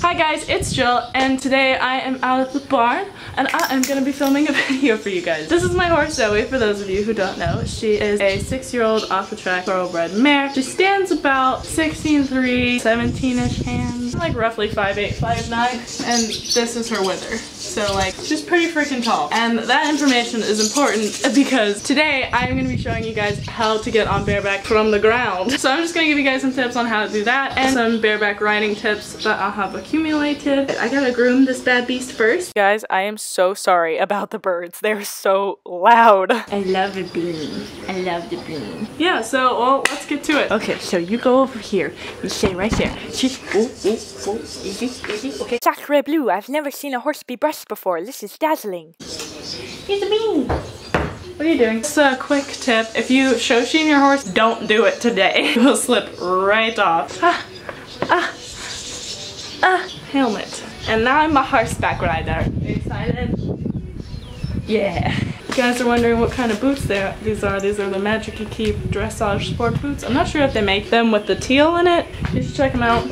Hi guys, it's Jill, and today I am out at the barn, and I am going to be filming a video for you guys. This is my horse Zoe, for those of you who don't know. She is a 6-year-old off-the-track thoroughbred mare. She stands about 16'3", 17-ish hands, like roughly 5'8", 5'9", and this is her wither. So like, she's pretty freaking tall. And that information is important because today I'm going to be showing you guys how to get on bareback from the ground. So I'm just going to give you guys some tips on how to do that and some bareback riding tips that I'll have accumulated. I gotta groom this bad beast first. Guys, I am so sorry about the birds. They're so loud. I love the bean. I love the bean. Yeah, so well, let's get to it. Okay, so you go over here. You stay right there. She's easy. Okay. Sacre bleu, I've never seen a horse be brushed before. This is dazzling. Here's a bean. What are you doing? Just a quick tip. If you Shoshin your horse, don't do it today. It will slip right off. Helmet. And now I'm a horseback rider. Excited? Yeah. You guys are wondering what kind of boots these are. These are the Magic You Keep dressage sport boots. I'm not sure if they make them with the teal in it. You should check them out.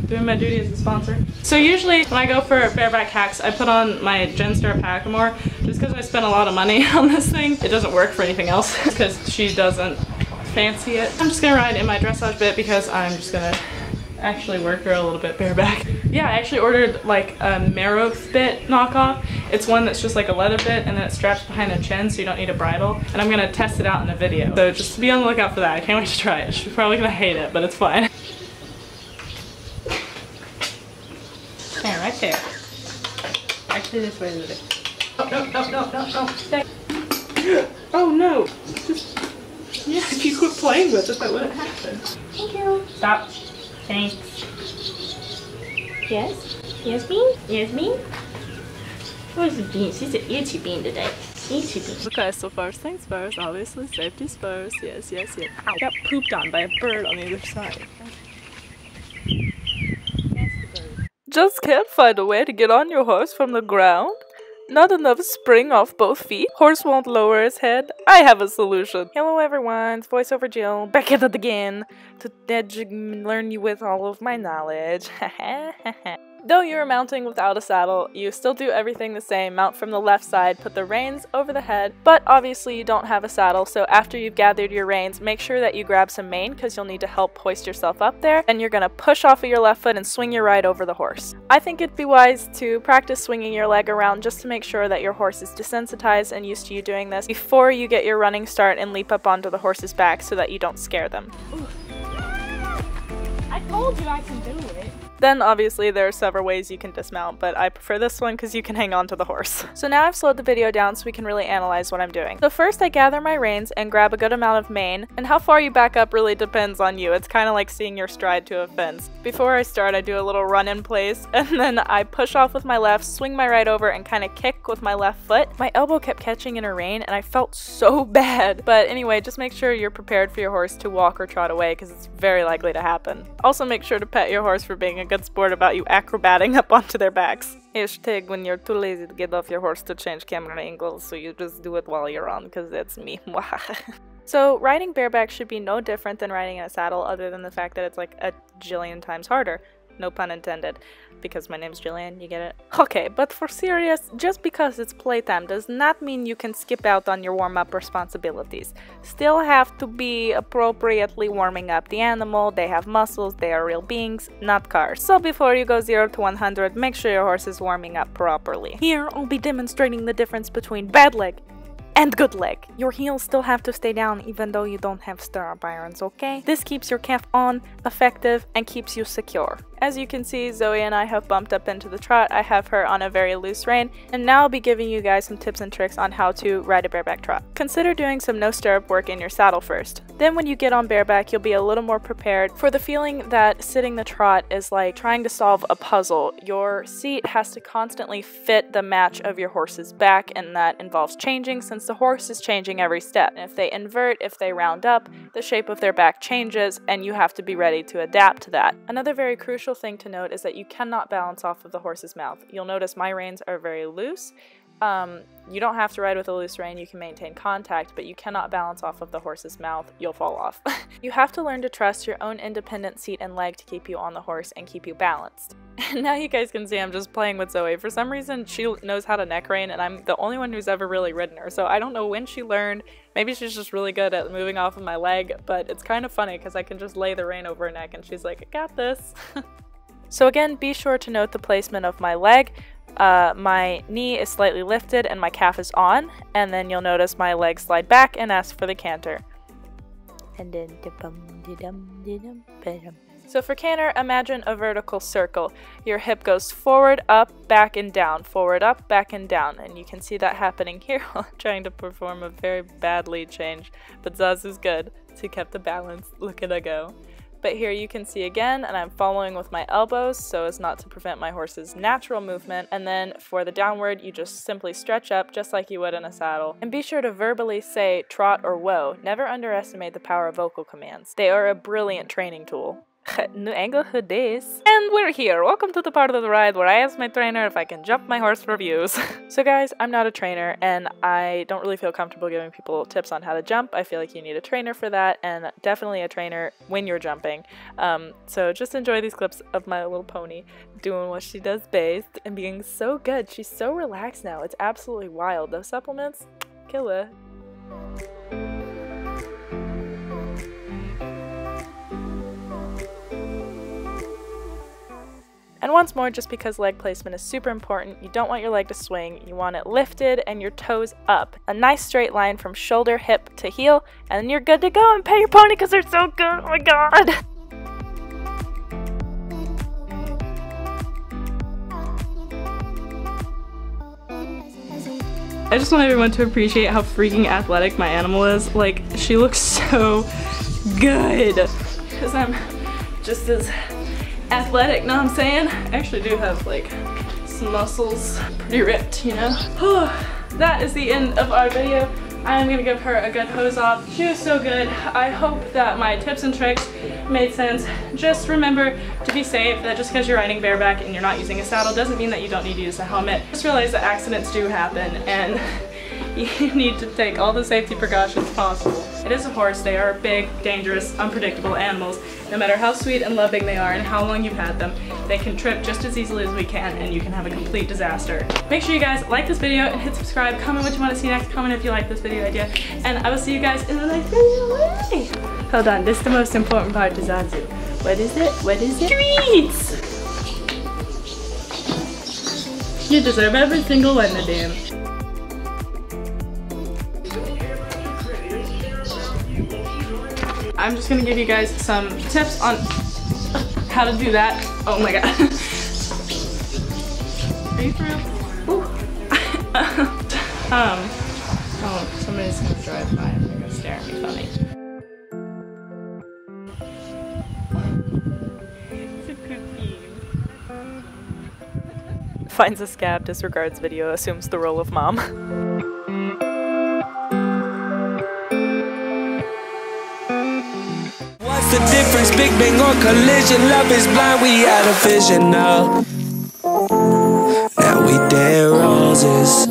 Doing my duty as a sponsor. So usually when I go for bareback hacks, I put on my Genstar Packamore just because I spent a lot of money on this thing. It doesn't work for anything else because she doesn't fancy it. I'm just gonna ride in my dressage bit because I'm just gonna actually work her a little bit bareback. Yeah, I actually ordered like a Meroth bit knockoff. It's one that's just like a leather bit and then it straps behind the chin so you don't need a bridle. And I'm gonna test it out in a video. So just be on the lookout for that. I can't wait to try it. She's probably gonna hate it, but it's fine. Yeah, right there. Actually, this way a little bit. Oh no! Just, yeah, if you quit playing with it, that wouldn't happen. Thank you. Stop. Thanks. Yes? Yes, Bean? Yes, Bean? Where's the bean? She's an itchy bean today. Itchy bean. Okay, so first things first, obviously safety first. Yes. Ow. Got pooped on by a bird on the other side. Just can't find a way to get on your horse from the ground? Not enough spring off both feet? Horse won't lower his head? I have a solution. Hello everyone, it's voiceover Jill, back at it again to learn you with all of my knowledge. Though you're mounting without a saddle, you still do everything the same. Mount from the left side, put the reins over the head, but obviously you don't have a saddle, so after you've gathered your reins, make sure that you grab some mane because you'll need to help hoist yourself up there, and you're gonna push off of your left foot and swing your right over the horse. I think it'd be wise to practice swinging your leg around just to make sure that your horse is desensitized and used to you doing this before you get your running start and leap up onto the horse's back so that you don't scare them. Ooh. I told you I can do it. Then obviously there are several ways you can dismount, but I prefer this one because you can hang on to the horse. So now I've slowed the video down so we can really analyze what I'm doing. So first I gather my reins and grab a good amount of mane, and how far you back up really depends on you. It's kind of like seeing your stride to a fence. Before I start, I do a little run in place, and then I push off with my left, swing my right over, and kind of kick with my left foot. My elbow kept catching in a rein, and I felt so bad. But anyway, just make sure you're prepared for your horse to walk or trot away because it's very likely to happen. Also make sure to pet your horse for being a good sport about you acrobating up onto their backs. Hashtag when you're too lazy to get off your horse to change camera angles, so you just do it while you're on, because that's me. So riding bareback should be no different than riding in a saddle, other than the fact that it's like a jillion times harder. No pun intended, because my name's Jillian, you get it? Okay, but for serious, just because it's playtime does not mean you can skip out on your warm-up responsibilities. Still have to be appropriately warming up the animal. They have muscles, they are real beings, not cars. So before you go 0 to 100, make sure your horse is warming up properly. Here, I'll be demonstrating the difference between bad leg and good leg. Your heels still have to stay down even though you don't have stirrup irons, okay? This keeps your calf on, effective, and keeps you secure. As you can see, Zoe and I have bumped up into the trot. I have her on a very loose rein, and now I'll be giving you guys some tips and tricks on how to ride a bareback trot. Consider doing some no stirrup work in your saddle first. Then when you get on bareback, you'll be a little more prepared for the feeling that sitting the trot is like trying to solve a puzzle. Your seat has to constantly fit the match of your horse's back, and that involves changing since the horse is changing every step. And if they invert, if they round up, the shape of their back changes, and you have to be ready to adapt to that. Another very crucial thing to note is that you cannot balance off of the horse's mouth. You'll notice my reins are very loose, You don't have to ride with a loose rein, you can maintain contact, but you cannot balance off of the horse's mouth, you'll fall off. You have to learn to trust your own independent seat and leg to keep you on the horse and keep you balanced. And now you guys can see I'm just playing with Zoe. For some reason, she knows how to neck rein, and I'm the only one who's ever really ridden her, so I don't know when she learned. Maybe she's just really good at moving off of my leg, but it's kind of funny because I can just lay the rein over her neck and she's like, I got this. So again, be sure to note the placement of my leg. My knee is slightly lifted and my calf is on, and then you'll notice my legs slide back and ask for the canter. And then so for canter, imagine a vertical circle. Your hip goes forward, up, back, and down. Forward, up, back, and down. And you can see that happening here while I'm trying to perform a very bad lead change. But Zazu's good. She kept the balance. Look at her go. But here you can see again, and I'm following with my elbows so as not to prevent my horse's natural movement. And then for the downward, you just simply stretch up just like you would in a saddle. And be sure to verbally say trot or whoa. Never underestimate the power of vocal commands. They are a brilliant training tool. New angle for this. And we're here. Welcome to the part of the ride where I ask my trainer if I can jump my horse for views. So guys, I'm not a trainer and I don't really feel comfortable giving people tips on how to jump. I feel like you need a trainer for that, and definitely a trainer when you're jumping. So just enjoy these clips of my little pony doing what she does best and being so good. She's so relaxed now. It's absolutely wild. Those supplements, killer. And once more, just because leg placement is super important, you don't want your leg to swing, you want it lifted and your toes up. A nice straight line from shoulder, hip to heel, and then you're good to go and pay your pony because they're so good, oh my god! I just want everyone to appreciate how freaking athletic my animal is. Like, she looks so good. Because I'm just as athletic, know what I'm saying? I actually do have like some muscles, pretty ripped, you know? That is the end of our video. I'm gonna give her a good hose off. She was so good. I hope that my tips and tricks made sense. Just remember to be safe, that just because you're riding bareback and you're not using a saddle doesn't mean that you don't need to use a helmet. Just realize that accidents do happen and you need to take all the safety precautions possible. It is a horse. They are big, dangerous, unpredictable animals. No matter how sweet and loving they are and how long you've had them, they can trip just as easily as we can and you can have a complete disaster. Make sure you guys like this video and hit subscribe. Comment what you want to see next. Comment if you like this video idea. And I will see you guys in the next video. Hold on, this is the most important part to Zazu. What is it? What is it? Treats! You deserve every single one of them. I'm just gonna give you guys some tips on how to do that. Oh my god. Are you through? Ooh. Oh, somebody's gonna drive by and they're gonna stare at me funny. It's a cookie. Finds a scab, disregards video, assumes the role of mom. What's the difference? Big bang or collision? Love is blind, we had a vision now. Now we dead roses.